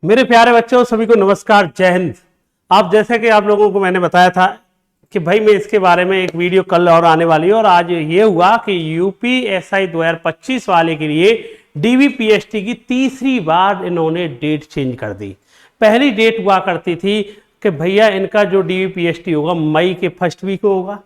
मेरे प्यारे बच्चों, सभी को नमस्कार, जय हिंद। आप जैसे कि आप लोगों को मैंने बताया था कि भाई मैं इसके बारे में एक वीडियो कल और आने वाली है, और आज ये हुआ कि यूपीएसआई 2025 वाले के लिए डीवीपीएसटी की तीसरी बार इन्होंने डेट चेंज कर दी। पहली डेट हुआ करती थी कि भैया इनका जो डीवीपीएसटी होगा मई के फर्स्ट वीक में होगा।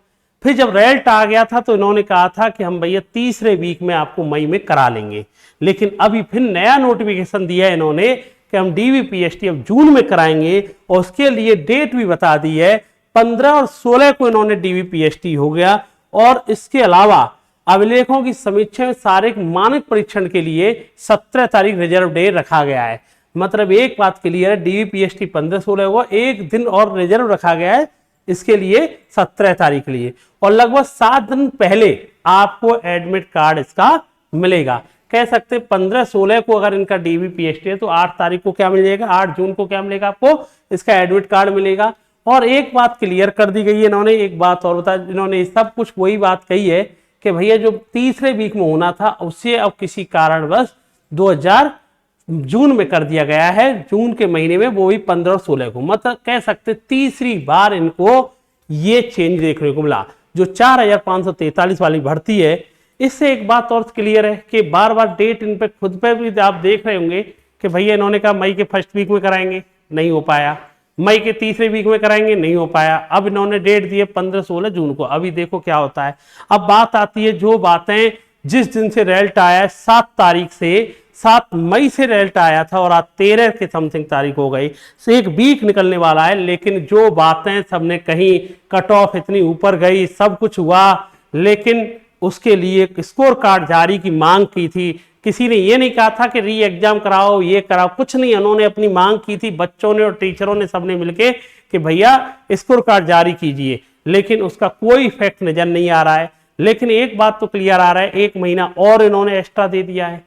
फिर जब रिजल्ट आ गया था तो इन्होंने कहा था कि हम भैया तीसरे वीक में आपको मई में करा लेंगे, लेकिन अभी फिर नया नोटिफिकेशन दिया है इन्होंने कि हम डीवीपीएसटी अब जून में कराएंगे, और उसके लिए डेट भी बता दी है 15 और 16 को इन्होंने डीवीपीएसटी हो गया। और इसके अलावा अभिलेखों की समीक्षा में शारीरिक मानक परीक्षण के लिए 17 तारीख रिजर्व डे रखा गया है। मतलब एक बात क्लियर है, डीवीपीएसटी 15-16 होगा, एक दिन और रिजर्व रखा गया है इसके लिए 17 तारीख के लिए, और लगभग 7 दिन पहले आपको एडमिट कार्ड इसका मिलेगा। कह सकते 15-16 को अगर इनका डीवीपीएसटी है तो 8 तारीख को क्या मिलेगा, 8 जून को क्या मिलेगा, आपको इसका एडमिट कार्ड मिलेगा। और एक बात क्लियर कर दी गई है इन्होंने, एक बात और बता, इन्होंने सब कुछ वही बात कही है कि भैया जो तीसरे वीक में होना था उससे अब किसी कारणवश 2000 जून में कर दिया गया है, जून के महीने में, वो भी 15 और 16 को। मतलब कह सकते तीसरी बार इनको ये चेंज देखने को मिला। जो 4543 वाली भर्ती है, इससे एक बात और क्लियर है कि बार बार डेट इन पे खुद पे भी आप देख रहे होंगे कि भैया इन्होंने कहा मई के फर्स्ट वीक में कराएंगे, नहीं हो पाया, मई के तीसरे वीक में कराएंगे, नहीं हो पाया, अब इन्होंने डेट दी है 15-16 जून को। अभी देखो क्या होता है। अब बात आती है जो बातें जिस दिन से रिजल्ट आया है 7 तारीख से, 7 मई से रिजल्ट आया था और आज 13 के समथिंग तारीख हो गई, तो एक वीक निकलने वाला है, लेकिन जो बातें सबने कहीं कट ऑफ इतनी ऊपर गई, सब कुछ हुआ, लेकिन उसके लिए स्कोर कार्ड जारी की मांग की थी। किसी ने ये नहीं कहा था कि री एग्जाम कराओ, ये कराओ, कुछ नहीं, उन्होंने अपनी मांग की थी, बच्चों ने और टीचरों ने सबने मिलके कि भैया स्कोर कार्ड जारी कीजिए, लेकिन उसका कोई इफेक्ट नजर नहीं आ रहा है। लेकिन एक बात तो क्लियर आ रहा है, 1 महीना और इन्होंने एक्स्ट्रा दे दिया है।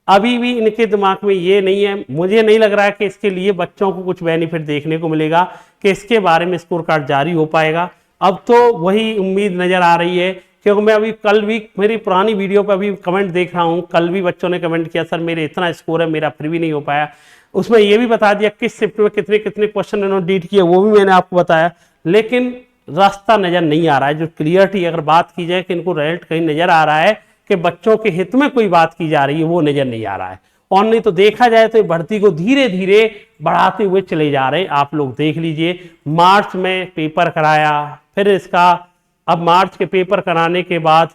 अभी भी इनके दिमाग में ये नहीं है, मुझे नहीं लग रहा है कि इसके लिए बच्चों को कुछ बेनिफिट देखने को मिलेगा कि इसके बारे में स्कोर कार्ड जारी हो पाएगा। अब तो वही उम्मीद नजर आ रही है, क्योंकि मैं अभी कल भी मेरी पुरानी वीडियो पर अभी कमेंट देख रहा हूँ, कल भी बच्चों ने कमेंट किया सर मेरे इतना स्कोर है, मेरा फिर भी नहीं हो पाया। उसमें ये भी बता दिया किस शिफ्ट में कितने कितने क्वेश्चन इन्होंने डीट किए, वो भी मैंने आपको बताया, लेकिन रास्ता नजर नहीं आ रहा है। जो क्लियरिटी अगर बात की जाए कि इनको रिजल्ट कहीं नजर आ रहा है कि बच्चों के हित में कोई बात की जा रही है, वो नजर नहीं आ रहा है। और नहीं तो देखा जाए तो भर्ती को धीरे धीरे बढ़ाते हुए चले जा रहे हैं। आप लोग देख लीजिए, मार्च में पेपर कराया, फिर इसका अब मार्च के पेपर कराने के बाद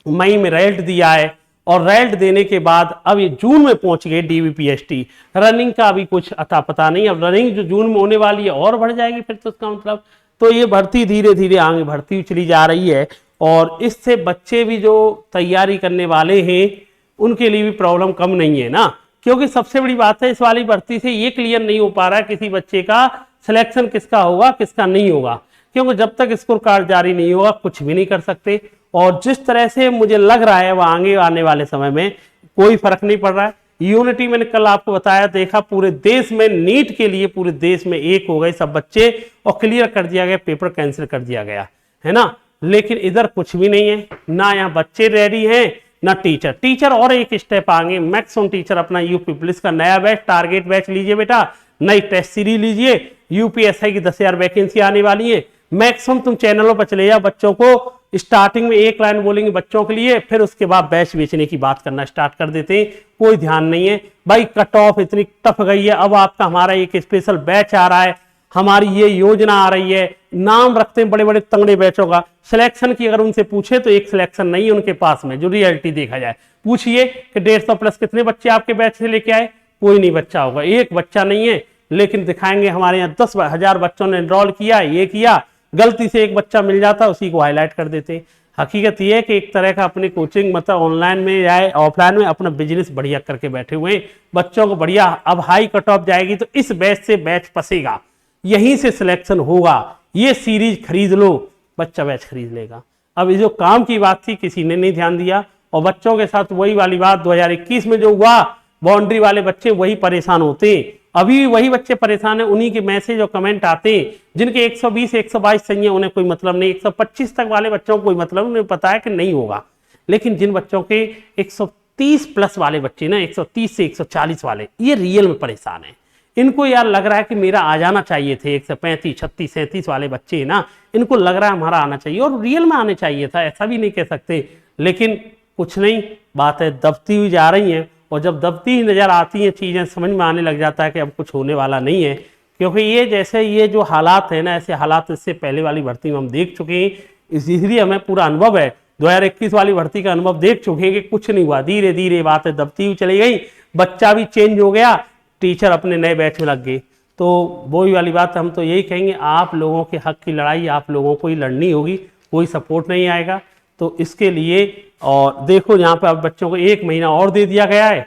मई में रिजल्ट दिया है, और रिजल्ट देने के बाद अब ये जून में पहुंच गए डीवीपीएसटी। रनिंग का अभी कुछ अता पता नहीं, अब रनिंग जो जून में होने वाली है और बढ़ जाएगी फिर तो इसका मतलब, तो ये भर्ती धीरे धीरे आगे बढ़ती चली जा रही है। और इससे बच्चे भी जो तैयारी करने वाले हैं उनके लिए भी प्रॉब्लम कम नहीं है ना, क्योंकि सबसे बड़ी बात है इस वाली भर्ती से ये क्लियर नहीं हो पा रहा है किसी बच्चे का सिलेक्शन किसका होगा किसका नहीं होगा, क्योंकि जब तक स्कोर कार्ड जारी नहीं होगा कुछ भी नहीं कर सकते। और जिस तरह से मुझे लग रहा है वह आगे आने वाले समय में कोई फर्क नहीं पड़ रहा है। यूनिटी मैंने कल आपको बताया, देखा पूरे देश में नीट के लिए पूरे देश में एक हो गए सब बच्चे, और क्लियर कर दिया गया, पेपर कैंसिल कर दिया गया है ना। लेकिन इधर कुछ भी नहीं है, ना यहाँ बच्चे रेडी हैं ना टीचर और एक स्टेप आगे। मैक्सिमम टीचर अपना यूपी पुलिस का नया बैच, टारगेट बैच लीजिए बेटा, नई टेस्ट सीरीज लीजिए, यूपीएसआई की 10,000 वैकेंसी आने वाली है। मैक्सिमम तुम चैनलों पर चले जाओ, बच्चों को स्टार्टिंग में एक लाइन बोलेंगे बच्चों के लिए, फिर उसके बाद बैच बेचने की बात करना स्टार्ट कर देते हैं, कोई ध्यान नहीं है। भाई कट ऑफ इतनी टफ गई है, अब आपका हमारा एक स्पेशल बैच आ रहा है, हमारी ये योजना आ रही है, नाम रखते हैं बड़े बड़े तंगड़े बैचों का। सिलेक्शन की अगर उनसे पूछे तो एक सिलेक्शन नहीं है उनके पास में, जो रियलिटी देखा जाए। पूछिए कि 150 प्लस कितने बच्चे आपके बैच से लेके आए, कोई नहीं बच्चा होगा, एक बच्चा नहीं है। लेकिन दिखाएंगे हमारे यहाँ 10,000 बच्चों ने एनरोल किया, ये किया, गलती से एक बच्चा मिल जाता उसी को हाईलाइट कर देते। हकीकत ये है कि एक तरह का अपनी कोचिंग मतलब ऑनलाइन में या ऑफलाइन में अपना बिजनेस बढ़िया करके बैठे हुए हैं, बच्चों को बढ़िया। अब हाई कट ऑफ जाएगी तो इस बैच से बैच पसेगा, यहीं से सिलेक्शन होगा, ये सीरीज खरीद लो, बच्चा बैच खरीद लेगा। अब ये जो काम की बात थी किसी ने नहीं ध्यान दिया, और बच्चों के साथ वही वाली बात 2021 में जो हुआ, बाउंड्री वाले बच्चे वही परेशान होते हैं, अभी भी वही बच्चे परेशान हैं, उन्हीं के मैसेज और कमेंट आते हैं। जिनके 120 122 चाहिए उन्हें कोई मतलब नहीं, 125 तक वाले बच्चों को कोई मतलब, उन्हें पता है कि नहीं होगा। लेकिन जिन बच्चों के 130 प्लस वाले बच्चे ना, 130 से 140 वाले, ये रियल में परेशान है। इनको यार लग रहा है कि मेरा आ जाना चाहिए थे, 135, 36, 37 वाले बच्चे ना, इनको लग रहा है हमारा आना चाहिए, और रियल में आने चाहिए था, ऐसा भी नहीं कह सकते। लेकिन कुछ नहीं, बात है दबती हुई जा रही हैं, और जब दबती ही नज़र आती हैं चीज़ें, समझ में आने लग जाता है कि अब कुछ होने वाला नहीं है। क्योंकि ये जैसे ये जो हालात है ना, ऐसे हालात इससे पहले वाली भर्ती में हम देख चुके हैं, इसलिए हमें पूरा अनुभव है। 2021 वाली भर्ती का अनुभव देख चुके हैं कि कुछ नहीं हुआ, धीरे धीरे बातें दबती हुई चली गई, बच्चा भी चेंज हो गया, टीचर अपने नए बैच में लग गए। तो वही वाली बात, हम तो यही कहेंगे, आप लोगों के हक की लड़ाई आप लोगों को ही लड़नी होगी, कोई सपोर्ट नहीं आएगा। तो इसके लिए, और देखो यहाँ पे अब बच्चों को 1 महीना और दे दिया गया है।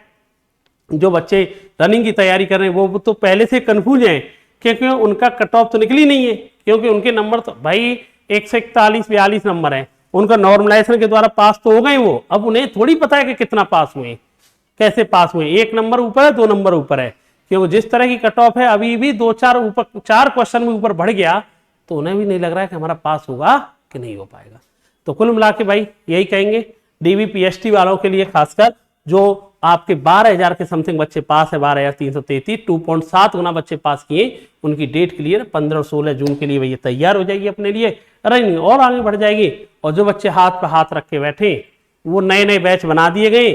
जो बच्चे रनिंग की तैयारी कर रहे हैं वो तो पहले से कन्फ्यूज हैं, क्योंकि उनका कट ऑफ तो निकली नहीं है, क्योंकि उनके नंबर तो भाई 141-42 नंबर है, उनका नॉर्मलाइजेशन के द्वारा पास तो हो गए वो। अब उन्हें थोड़ी पता है कि कितना पास हुए, कैसे पास हुए, 1 नंबर ऊपर है, 2 नंबर ऊपर है, क्योंकि जिस तरह की कट ऑफ है अभी भी 4 क्वेश्चन में ऊपर बढ़ गया, तो उन्हें भी नहीं लग रहा है कि हमारा पास होगा कि नहीं हो पाएगा। तो कुल मिला के भाई यही कहेंगे, DVPST वालों के लिए खासकर, जो आपके 12,000 के समथिंग बच्चे पास है, 12,333, 2.7 गुना बच्चे पास किए, उनकी डेट क्लियर 15 और 16 जून के लिए भैया तैयार हो जाएगी अपने लिए, रनिंग और आगे बढ़ जाएगी। और जो बच्चे हाथ पर हाथ रख के बैठे, वो नए नए बैच बना दिए गए,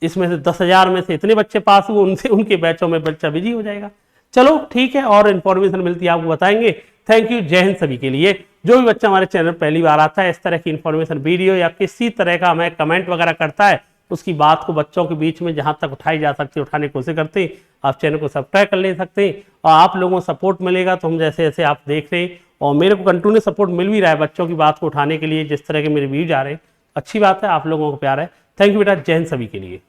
इसमें से 10,000 में से इतने बच्चे पास हुए, उनसे उनके बैचों में बच्चा बिजी हो जाएगा। चलो ठीक है, और इन्फॉर्मेशन मिलती है आपको बताएंगे। थैंक यू, जय हिंद सभी के लिए। जो भी बच्चा हमारे चैनल पहली बार आता है, इस तरह की इन्फॉर्मेशन वीडियो या किसी तरह का हमें कमेंट वगैरह करता है, उसकी बात को बच्चों के बीच में जहां तक उठाई जा सकती है उठाने की कोशिश करते हैं। आप चैनल को सब्सक्राइब कर ले सकते हैं, और आप लोगों को सपोर्ट मिलेगा तो हम जैसे जैसे आप देख रहे हैं, और मेरे को कंटिन्यू सपोर्ट मिल भी रहा है बच्चों की बात को उठाने के लिए, जिस तरह के मेरे व्यूज आ रहे हैं, अच्छी बात है, आप लोगों को प्यार है। थैंक यू बेटा, जय हिंद सभी के लिए।